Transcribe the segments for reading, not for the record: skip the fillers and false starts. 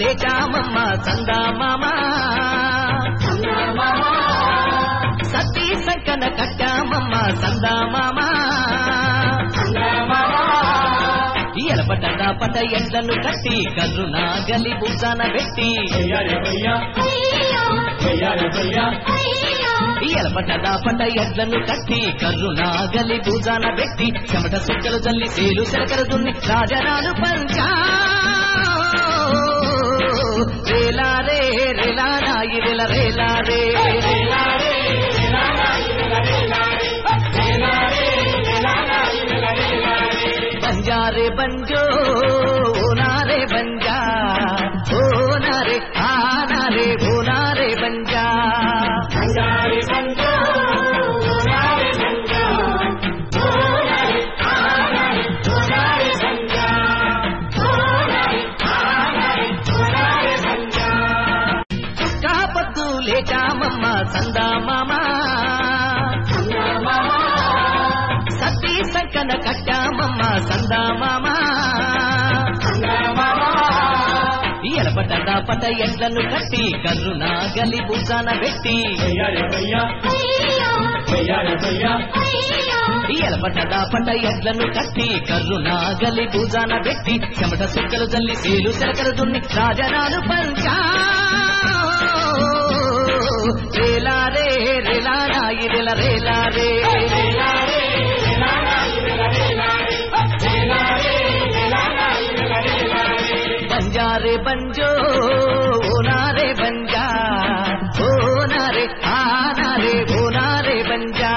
లేచామమ్మ సందామామ సతీ సంకన కట్టామమ్మ సందామామ ఎలపట పట ఎండను కట్టి కర్రు నాగలి భుజాన పెట్టి ఎలపట పట ఎడ్లను కట్టి కర్రు నాగలి భుజాన పెట్టి చెమట సుక్కలు జల్లి సేలు సెలకలు దున్ని రాజరాలు పంచా రేలారే రేలానాయి రేల రేలారే బంజారే బంజో ఓనారే బంజా ఓనారే ఆనారే ఓనారే బంజా బంజారే బంజో ఓనారే బంజా ఓనారే ఆనారే ఓనారే బంజా ఓనారే ఆనారే ఓనారే బంజా కాపత్తు లేచామమ్మ సందామామ సతీ సంకన కట్టామమ్మ సందామామ ఎలపట పట ఎండను కట్టి కర్రు నాగలి భుజాన పెట్టి ఎలపట పట ఎండను కట్టి కర్రు నాగలి భుజాన పెట్టి చెమట సుక్కలు జల్లి సేలు సెలకలు దున్ని రాజరాలు పంచా రేలారే రేలానాయి రేల రేలారే బంజారే బంజో ఓనారే బంజా ఓనారే ఆనారే ఓనారే బంజా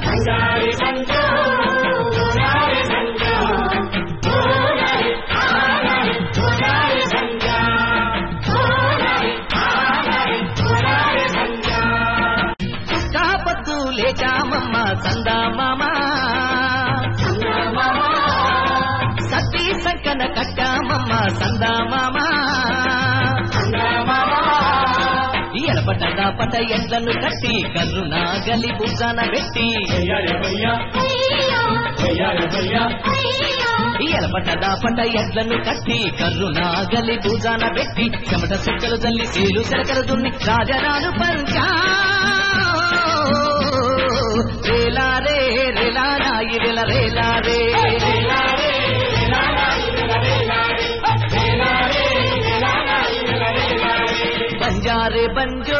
బంజారే బంజో ఓనారే బంజా ఓనారే ఆనారే ఓనారే బంజా ఓనారే ఆనారే ఓనారే బంజా కాపత్తు లేచామమ్మ సందామామ సతీ సంకన కట్టామమ్మ సందామామ ఎలపట పట ఎండను కట్టి కర్రు నాగలి భుజాన పెట్టి ఎలపట పట ఎండను కట్టి కర్రు నాగలి భుజాన పెట్టి చెమట సుక్కలు జల్లి సేలు సెలకలు దున్ని రాజరాలు పంచా రేలారే రేలానాయి రేల రేలారే బంజారే బంజో